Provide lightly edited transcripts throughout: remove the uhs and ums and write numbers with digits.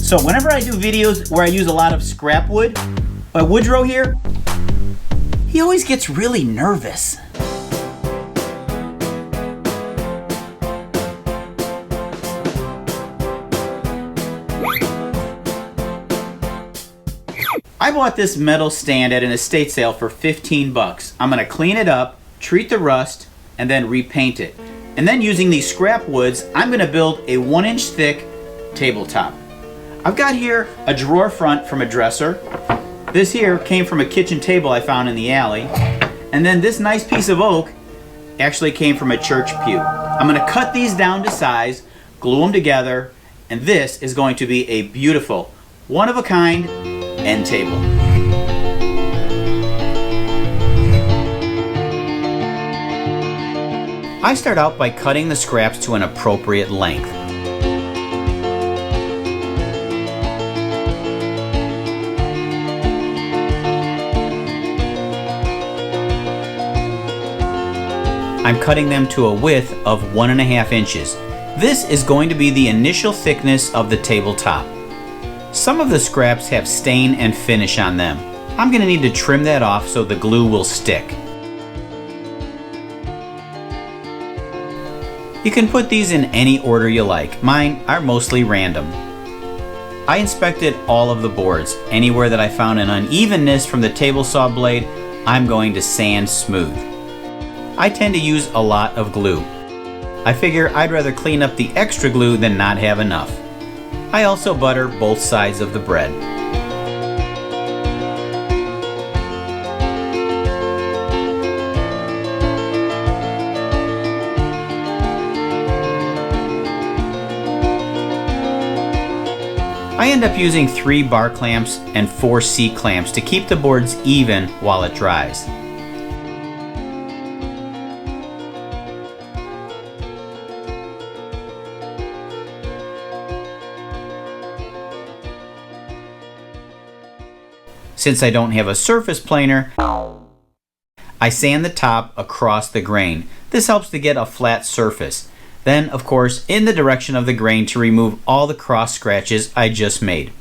So whenever I do videos where I use a lot of scrap wood, Woodrow here, he always gets really nervous. I bought this metal stand at an estate sale for 15 bucks. I'm gonna clean it up, treat the rust, and then repaint it. And then using these scrap woods, I'm gonna build a 1-inch thick tabletop. I've got here a drawer front from a dresser. This here came from a kitchen table I found in the alley. And then this nice piece of oak actually came from a church pew. I'm gonna cut these down to size, glue them together, and this is going to be a beautiful, one-of-a-kind end table. I start out by cutting the scraps to an appropriate length. I'm cutting them to a width of 1.5 inches. This is going to be the initial thickness of the tabletop. Some of the scraps have stain and finish on them. I'm going to need to trim that off so the glue will stick. You can put these in any order you like. Mine are mostly random. I inspected all of the boards. Anywhere that I found an unevenness from the table saw blade, I'm going to sand smooth. I tend to use a lot of glue. I figure I'd rather clean up the extra glue than not have enough. I also butter both sides of the bread. I end up using 3 bar clamps and 4 C clamps to keep the boards even while it dries. Since I don't have a surface planer, I sand the top across the grain. This helps to get a flat surface. Then, of course, in the direction of the grain to remove all the cross scratches I just made.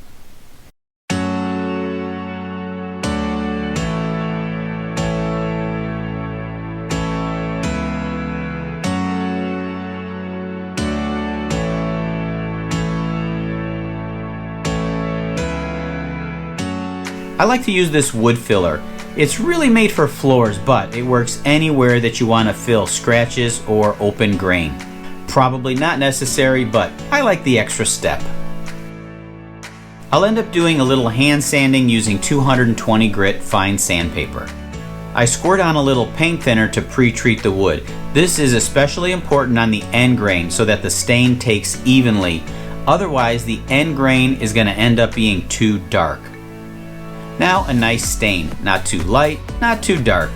I like to use this wood filler. It's really made for floors, but it works anywhere that you want to fill scratches or open grain. Probably not necessary, but I like the extra step. I'll end up doing a little hand sanding using 220 grit fine sandpaper. I squirt on a little paint thinner to pre-treat the wood. This is especially important on the end grain so that the stain takes evenly. Otherwise, the end grain is going to end up being too dark. Now a nice stain, not too light, not too dark.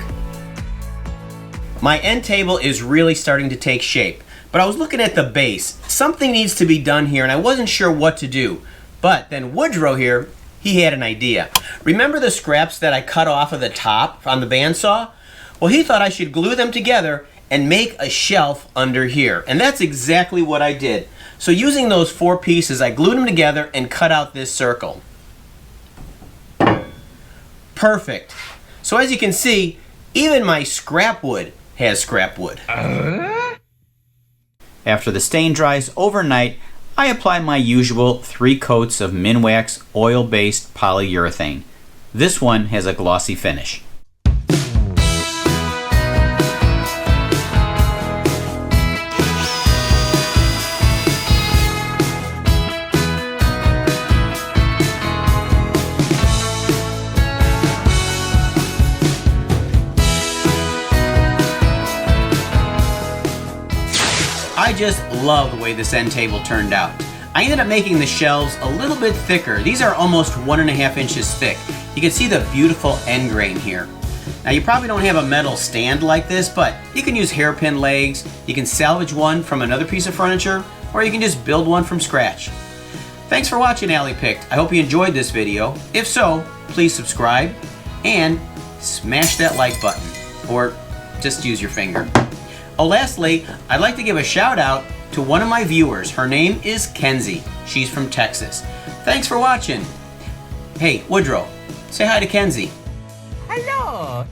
My end table is really starting to take shape, but I was looking at the base. Something needs to be done here and I wasn't sure what to do. But then Woodrow here, he had an idea. Remember the scraps that I cut off of the top on the bandsaw? Well, he thought I should glue them together and make a shelf under here. And that's exactly what I did. So using those 4 pieces, I glued them together and cut out this circle. Perfect. So as you can see, even my scrap wood has scrap wood. After the stain dries overnight, I apply my usual 3 coats of Minwax oil-based polyurethane. This one has a glossy finish. I just love the way this end table turned out. I ended up making the shelves a little bit thicker. These are almost 1.5 inches thick. You can see the beautiful end grain here. Now you probably don't have a metal stand like this, but you can use hairpin legs, you can salvage one from another piece of furniture, or you can just build one from scratch. Thanks for watching Alley Picked. I hope you enjoyed this video. If so, please subscribe and smash that like button, or just use your finger. Oh, lastly, I'd like to give a shout out to one of my viewers. Her name is Kenzie. She's from Texas. Thanks for watching. Hey, Woodrow, say hi to Kenzie. Hello.